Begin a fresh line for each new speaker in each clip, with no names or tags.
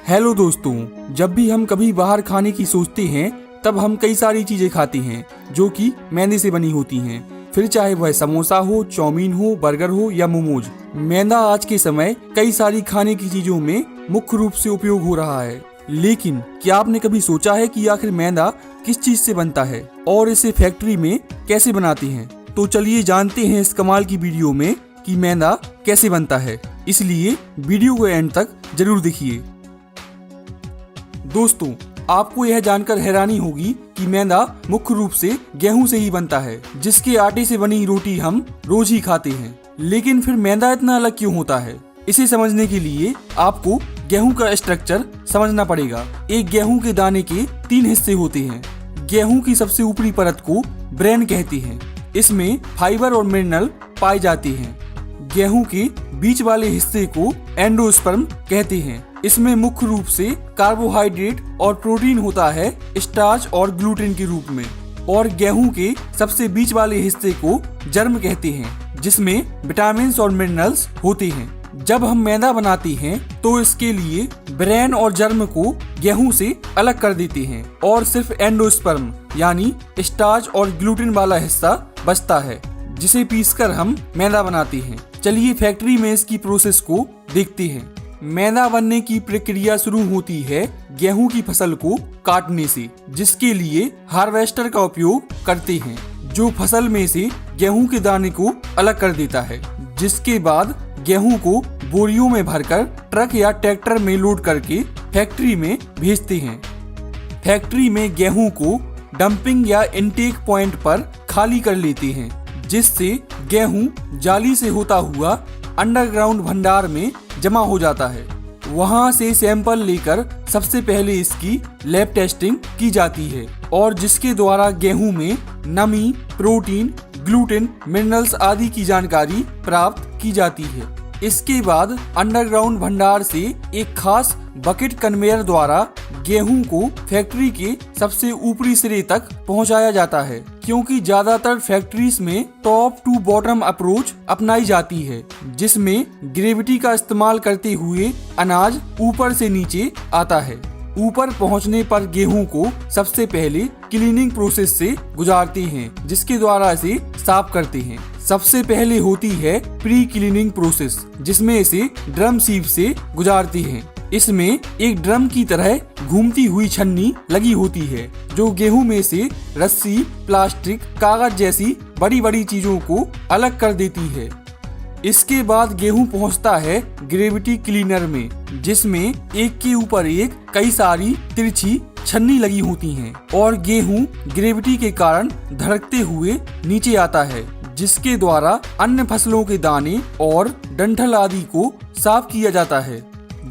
Hello दोस्तों, जब भी हम कभी बाहर खाने की सोचते हैं तब हम कई सारी चीजें खाते हैं जो कि मैदे से बनी होती हैं। फिर चाहे वह समोसा हो, चाउमीन हो, बर्गर हो या मोमोज। मैदा आज के समय कई सारी खाने की चीजों में मुख्य रूप से उपयोग हो रहा है। लेकिन क्या आपने कभी सोचा है कि आखिर मैदा किस चीज से बनता है और इसे फैक्ट्री में कैसे बनाते हैं? तो चलिए जानते हैं इस कमाल की वीडियो में कि मैदा कैसे बनता है। इसलिए वीडियो को एंड तक जरूर देखिए। दोस्तों, आपको यह जानकर हैरानी होगी कि मैदा मुख्य रूप से गेहूं से ही बनता है, जिसके आटे से बनी रोटी हम रोज ही खाते हैं। लेकिन फिर मैदा इतना अलग क्यों होता है? इसे समझने के लिए आपको गेहूं का स्ट्रक्चर समझना पड़ेगा। एक गेहूं के दाने के 3 हिस्से होते हैं। गेहूं की सबसे ऊपरी परत को ब्रेन कहते हैं। इसमें फाइबर और मिनरल पाए जाते हैं। गेहूं के बीच वाले हिस्से को एंडोस्पर्म कहते हैं। इसमें मुख्य रूप से कार्बोहाइड्रेट और प्रोटीन होता है, स्टार्च और ग्लूटेन के रूप में। और गेहूं के सबसे बीच वाले हिस्से को जर्म कहते हैं, जिसमें विटामिन और मिनरल्स होते हैं। जब हम मैदा बनाते हैं तो इसके लिए ब्रेन और जर्म को गेहूं से अलग कर देते हैं और सिर्फ एंडोस्पर्म यानी स्टार्च और ग्लूटेन वाला हिस्सा बचता है, जिसे पीसकर हम मैदा बनाते हैं। चलिए फैक्ट्री में इसकी प्रोसेस को देखते हैं। मैदा बनने की प्रक्रिया शुरू होती है गेहूं की फसल को काटने से, जिसके लिए हार्वेस्टर का उपयोग करते हैं, जो फसल में से गेहूं के दाने को अलग कर देता है। जिसके बाद गेहूं को बोरियों में भरकर ट्रक या ट्रैक्टर में लोड करके फैक्ट्री में भेजते हैं। फैक्ट्री में गेहूं को डंपिंग या इनटेक पॉइंट पर खाली कर लेते हैं, जिससे गेहूं जाली से होता हुआ अंडरग्राउंड भंडार में जमा हो जाता है। वहां से सैंपल लेकर सबसे पहले इसकी लैब टेस्टिंग की जाती है और जिसके द्वारा गेहूं में नमी, प्रोटीन, ग्लूटेन, मिनरल्स आदि की जानकारी प्राप्त की जाती है। इसके बाद अंडरग्राउंड भंडार से एक खास बकेट कन्वेयर द्वारा गेहूं को फैक्ट्री के सबसे ऊपरी सिरे तक पहुंचाया जाता है, क्योंकि ज्यादातर फैक्ट्रीज में टॉप टू बॉटम अप्रोच अपनाई जाती है, जिसमें ग्रेविटी का इस्तेमाल करते हुए अनाज ऊपर से नीचे आता है। ऊपर पहुंचने पर गेहूं को सबसे पहले क्लीनिंग प्रोसेस से गुजारते हैं, जिसके द्वारा इसे साफ करते हैं। सबसे पहले होती है प्री क्लीनिंग प्रोसेस, जिसमें इसे ड्रम सीव से गुजारते हैं। इसमें एक ड्रम की तरह घूमती हुई छन्नी लगी होती है, जो गेहूं में से रस्सी, प्लास्टिक, कागज जैसी बड़ी बड़ी चीजों को अलग कर देती है। इसके बाद गेहूं पहुंचता है ग्रेविटी क्लीनर में, जिसमें एक के ऊपर एक कई सारी तिरछी छन्नी लगी होती हैं और गेहूं ग्रेविटी के कारण धड़कते हुए नीचे आता है, जिसके द्वारा अन्य फसलों के दाने और डंठल आदि को साफ किया जाता है।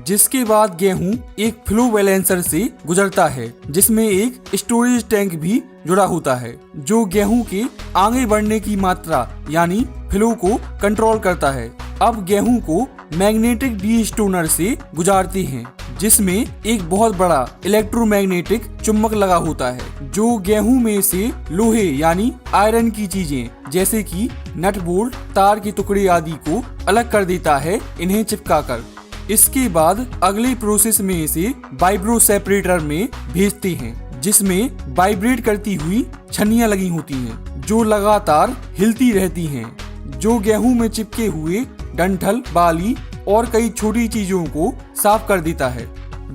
जिसके बाद गेहूं एक फ्लो बैलेंसर से गुजरता है, जिसमें एक स्टोरेज टैंक भी जुड़ा होता है, जो गेहूं के आगे बढ़ने की मात्रा यानी फ्लो को कंट्रोल करता है। अब गेहूं को मैग्नेटिक डीस्टोनर से गुजारते हैं, जिसमें एक बहुत बड़ा इलेक्ट्रोमैग्नेटिक चुंबक लगा होता है, जो गेहूं में से लोहे यानी आयरन की चीजें जैसे कि नट बोल्ट, तार के टुकड़े आदि को अलग कर देता है, इन्हें चिपकाकर। इसके बाद अगले प्रोसेस में इसे वाइब्रो सेपरेटर में भेजते हैं, जिसमें वाइब्रेट करती हुई छन्नियां लगी होती हैं, जो लगातार हिलती रहती हैं, जो गेहूं में चिपके हुए डंठल, बाली और कई छोटी चीजों को साफ कर देता है।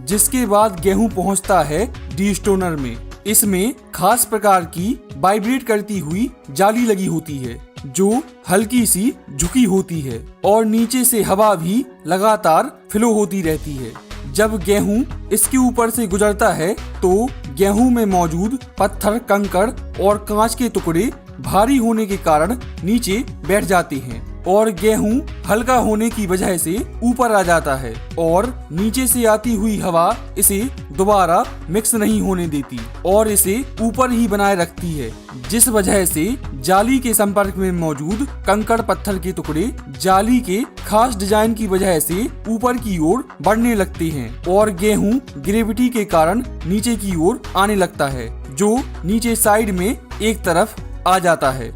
जिसके बाद गेहूं पहुंचता है डीस्टोनर में। इसमें खास प्रकार की वाइब्रेट करती हुई जाली लगी होती है, जो हल्की सी झुकी होती है और नीचे से हवा भी लगातार फ्लो होती रहती है। जब गेहूं इसके ऊपर से गुजरता है तो गेहूं में मौजूद पत्थर, कंकड़ और कांच के टुकड़े भारी होने के कारण नीचे बैठ जाते हैं और गेहूं हल्का होने की वजह से ऊपर आ जाता है और नीचे से आती हुई हवा इसे दोबारा मिक्स नहीं होने देती और इसे ऊपर ही बनाए रखती है, जिस वजह से जाली के संपर्क में मौजूद कंकड़ पत्थर के टुकड़े जाली के खास डिजाइन की वजह से ऊपर की ओर बढ़ने लगते हैं और गेहूं ग्रेविटी के कारण नीचे की ओर आने लगता है, जो नीचे साइड में एक तरफ आ जाता है,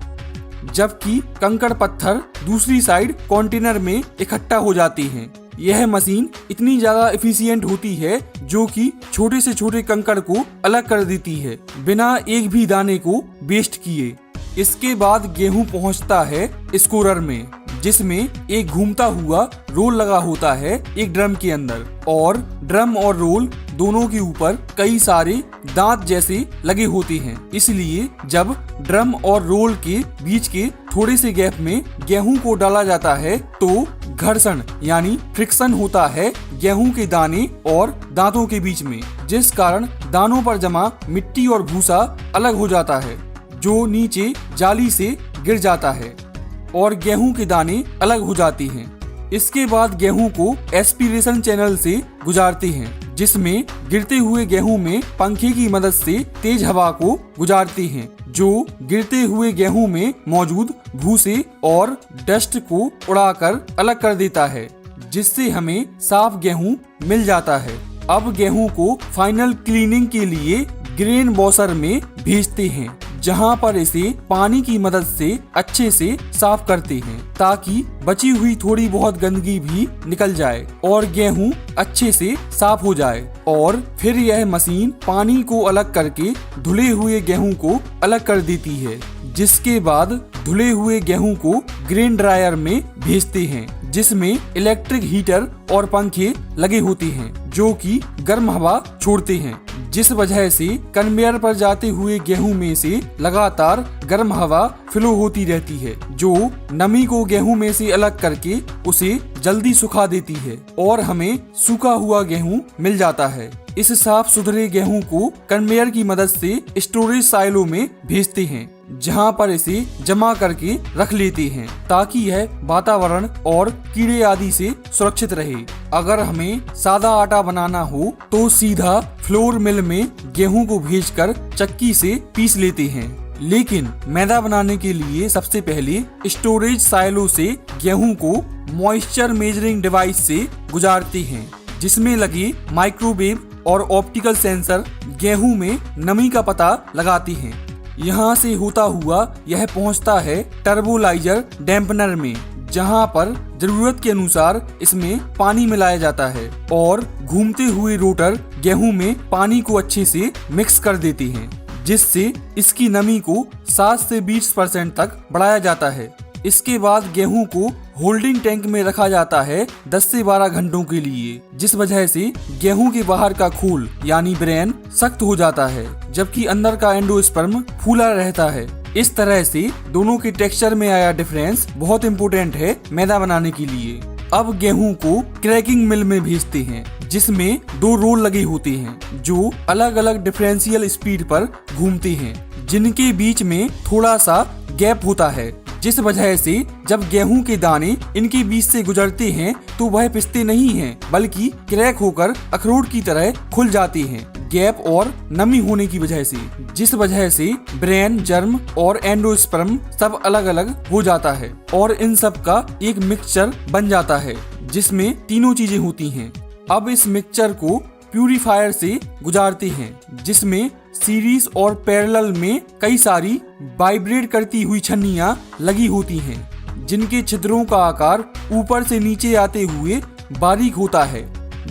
जबकि कंकड़ पत्थर दूसरी साइड कंटेनर में इकट्ठा हो जाते हैं। यह मशीन इतनी ज्यादा एफिशिएंट होती है जो कि छोटे से छोटे कंकड़ को अलग कर देती है बिना एक भी दाने को वेस्ट किए। इसके बाद गेहूं पहुंचता है स्कोरर में, जिसमें एक घूमता हुआ रोल लगा होता है एक ड्रम के अंदर, और ड्रम और रोल दोनों के ऊपर कई सारे दांत जैसे लगे होते हैं। इसलिए जब ड्रम और रोल के बीच के थोड़े से गैप में गेहूं को डाला जाता है तो घर्षण यानी फ्रिक्शन होता है गेहूं के दाने और दांतों के बीच में, जिस कारण दानों पर जमा मिट्टी और भूसा अलग हो जाता है, जो नीचे जाली से गिर जाता है और गेहूं के दाने अलग हो जाते हैं। इसके बाद गेहूं को एस्पिरेशन चैनल से गुजारते हैं, जिसमें गिरते हुए गेहूं में पंखे की मदद से तेज हवा को गुजारते हैं, जो गिरते हुए गेहूं में मौजूद भूसे और डस्ट को उड़ाकर अलग कर देता है, जिससे हमें साफ गेहूं मिल जाता है। अब गेहूं को फाइनल क्लीनिंग के लिए ग्रेन वॉशर में भेजते हैं, जहां पर इसे पानी की मदद से अच्छे से साफ करते हैं, ताकि बची हुई थोड़ी बहुत गंदगी भी निकल जाए और गेहूं अच्छे से साफ हो जाए। और फिर यह मशीन पानी को अलग करके धुले हुए गेहूं को अलग कर देती है, जिसके बाद धुले हुए गेहूं को ग्रेन ड्रायर में भेजते हैं, जिसमें इलेक्ट्रिक हीटर और पंखे लगे होते हैं जो कि गर्म हवा छोड़ते हैं, जिस वजह से कन्वेयर पर जाते हुए गेहूं में से लगातार गर्म हवा फ्लो होती रहती है, जो नमी को गेहूं में से अलग करके उसे जल्दी सुखा देती है और हमें सूखा हुआ गेहूं मिल जाता है। इस साफ सुथरे गेहूं को कन्वेयर की मदद से स्टोरेज साइलो में भेजते हैं, जहां पर इसे जमा करके रख लेते हैं, ताकि यह वातावरण और कीड़े आदि से सुरक्षित रहे। अगर हमें सादा आटा बनाना हो तो सीधा फ्लोर मिल में गेहूं को भेजकर चक्की से पीस लेते हैं, लेकिन मैदा बनाने के लिए सबसे पहले स्टोरेज साइलो से गेहूं को मॉइस्चर मेजरिंग डिवाइस से गुजारते हैं, जिसमें लगे माइक्रोवेव और ऑप्टिकल सेंसर गेहूं में नमी का पता लगाते हैं। यहाँ से होता हुआ यह पहुँचता है टर्बोलाइजर डैम्पनर में, जहाँ पर जरूरत के अनुसार इसमें पानी मिलाया जाता है और घूमते हुए रोटर गेहूं में पानी को अच्छे से मिक्स कर देते हैं, जिससे इसकी नमी को 7 से 20% तक बढ़ाया जाता है। इसके बाद गेहूं को होल्डिंग टैंक में रखा जाता है 10 से 12 घंटों के लिए, जिस वजह से गेहूं के बाहर का खोल यानी ब्रेन सख्त हो जाता है, जबकि अंदर का एंडोस्पर्म फूला रहता है। इस तरह से दोनों के टेक्सचर में आया डिफरेंस बहुत इम्पोर्टेंट है मैदा बनाने के लिए। अब गेहूं को क्रैकिंग मिल में भेजते हैं, जिसमें 2 रोल लगे होते हैं जो अलग अलग डिफरेंशियल स्पीड पर घूमते हैं, जिनके बीच में थोड़ा सा गैप होता है, जिस वजह से जब गेहूं के दाने इनके बीच से गुजरते हैं तो वह पिसते नहीं हैं, बल्कि क्रैक होकर अखरोट की तरह खुल जाते हैं, गैप और नमी होने की वजह से, जिस वजह से ब्रेन, जर्म और एंडोस्पर्म सब अलग अलग हो जाता है और इन सब का एक मिक्सचर बन जाता है, जिसमें तीनों चीजें होती हैं। अब इस मिक्सचर को प्यूरीफायर से गुजारते हैं, जिसमें सीरीज और पैरेलल में कई सारी वाइब्रेट करती हुई छन्नियां लगी होती हैं, जिनके छिद्रों का आकार ऊपर से नीचे आते हुए बारीक होता है।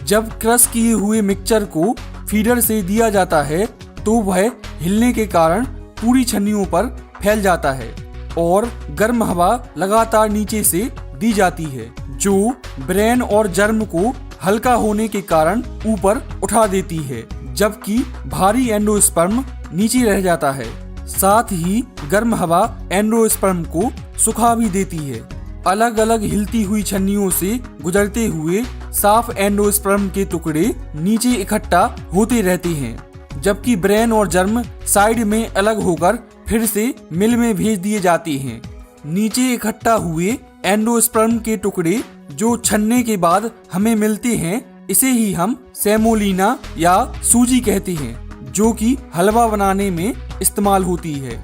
जब क्रश किए हुए मिक्सचर को फीडर से दिया जाता है तो वह हिलने के कारण पूरी छन्नियों पर फैल जाता है और गर्म हवा लगातार नीचे से दी जाती है, जो ब्रेन और जर्म को हल्का होने के कारण ऊपर उठा देती है, जबकि भारी एंडोस्पर्म नीचे रह जाता है। साथ ही गर्म हवा एंडोस्पर्म को सुखा भी देती है। अलग अलग हिलती हुई छन्नियों से गुजरते हुए साफ एंडोस्पर्म के टुकड़े नीचे इकट्ठा होते रहते हैं, जबकि ब्रेन और जर्म साइड में अलग होकर फिर से मिल में भेज दिए जाते हैं। नीचे इकट्ठा हुए एंडोस्पर्म के टुकड़े जो छन्ने के बाद हमें मिलते हैं, इसे ही हम सेमोलिना या सूजी कहते हैं, जो कि हलवा बनाने में इस्तेमाल होती है,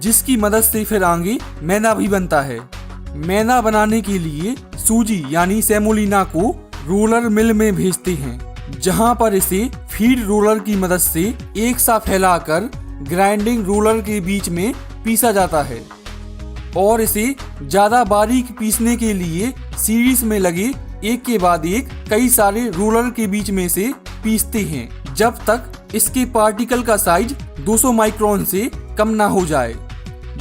जिसकी मदद से फिर आगे मैदा भी बनता है। मैदा बनाने के लिए सूजी यानी सेमोलिना को रोलर मिल में भेजते हैं, जहां पर इसे फीड रोलर की मदद से एक सा फैलाकर ग्राइंडिंग रोलर के बीच में पीसा जाता है और इसे ज्यादा बारीक पीसने के लिए सीरीज में लगे एक के बाद एक कई सारे रोलर के बीच में से पीसते हैं जब तक इसके पार्टिकल का साइज 200 माइक्रोन से कम ना हो जाए,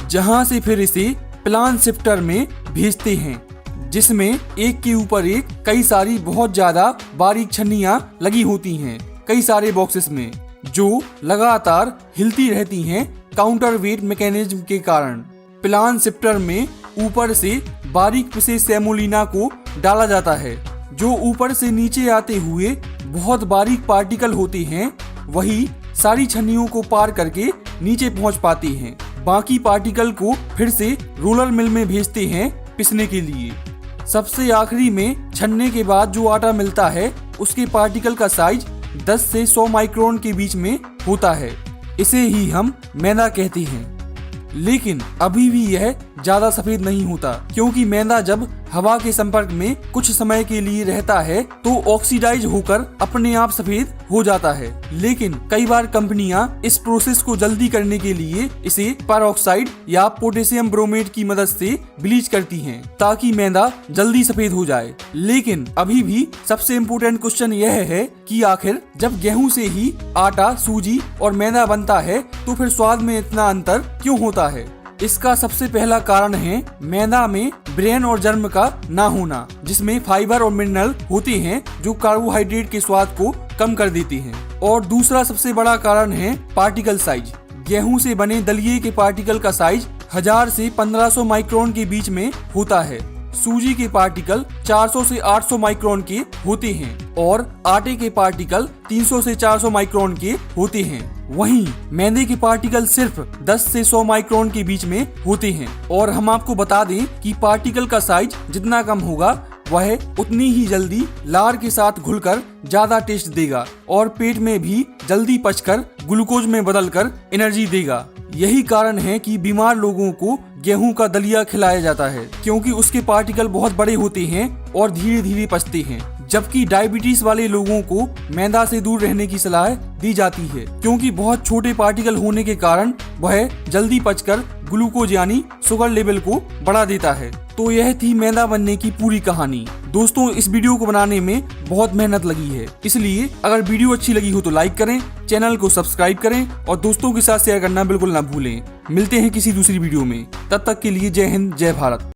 जहां से फिर इसे प्लान शिफ्टर में भेजते हैं, जिसमें एक के ऊपर एक कई सारी बहुत ज्यादा बारीक छन्नियां लगी होती हैं कई सारे बॉक्सेस में, जो लगातार हिलती रहती हैं काउंटर वेट मैकेनिज्म के कारण। प्लान शिफ्टर में ऊपर से बारीक पिसे सेमोलिना को डाला जाता है, जो ऊपर से नीचे आते हुए बहुत बारीक पार्टिकल होते हैं, वही सारी छन्नियों को पार करके नीचे पहुंच पाते हैं। बाकी पार्टिकल को फिर से रोलर मिल में भेजते हैं पिसने के लिए। सबसे आखिरी में छन्ने के बाद जो आटा मिलता है उसके पार्टिकल का साइज 10 से 100 माइक्रोन के बीच में होता है। इसे ही हम मैदा कहते हैं। लेकिन अभी भी यह ज्यादा सफेद नहीं होता, क्योंकि मैदा जब हवा के संपर्क में कुछ समय के लिए रहता है तो ऑक्सीडाइज होकर अपने आप सफेद हो जाता है। लेकिन कई बार कंपनियां इस प्रोसेस को जल्दी करने के लिए इसे पेरोक्साइड या पोटेशियम ब्रोमेट की मदद से ब्लीच करती हैं, ताकि मैदा जल्दी सफेद हो जाए। लेकिन अभी भी सबसे इम्पोर्टेंट क्वेश्चन यह है कि आखिर जब गेहूं से ही आटा, सूजी और मैदा बनता है तो फिर स्वाद में इतना अंतर क्यों होता है? इसका सबसे पहला कारण है मैदा में ब्रेन और जर्म का ना होना, जिसमें फाइबर और मिनरल होते हैं जो कार्बोहाइड्रेट के स्वाद को कम कर देते हैं। और दूसरा सबसे बड़ा कारण है पार्टिकल साइज। गेहूं से बने दलिये के पार्टिकल का साइज 1000 से 1500 माइक्रोन के बीच में होता है। सूजी के पार्टिकल 400 से 800 माइक्रोन के होते हैं और आटे के पार्टिकल 300 से 400 माइक्रोन के होते हैं। वहीं मैदे के पार्टिकल सिर्फ 10 से 100 माइक्रोन के बीच में होते हैं। और हम आपको बता दें कि पार्टिकल का साइज जितना कम होगा वह उतनी ही जल्दी लार के साथ घुलकर ज्यादा टेस्ट देगा और पेट में भी जल्दी पचकर ग्लूकोज में बदलकर एनर्जी देगा। यही कारण है कि बीमार लोगों को गेहूं का दलिया खिलाया जाता है, क्योंकि उसके पार्टिकल बहुत बड़े होते हैं और धीरे धीरे पचते हैं। जबकि डायबिटीज वाले लोगों को मैदा से दूर रहने की सलाह दी जाती है, क्योंकि बहुत छोटे पार्टिकल होने के कारण वह जल्दी पचकर ग्लूकोज यानी शुगर लेवल को बढ़ा देता है। तो यह थी मैदा बनने की पूरी कहानी। दोस्तों, इस वीडियो को बनाने में बहुत मेहनत लगी है, इसलिए अगर वीडियो अच्छी लगी हो तो लाइक करें, चैनल को सब्सक्राइब करें और दोस्तों के साथ शेयर करना बिल्कुल ना भूलें। मिलते हैं किसी दूसरी वीडियो में, तब तक के लिए जय हिंद, जय भारत।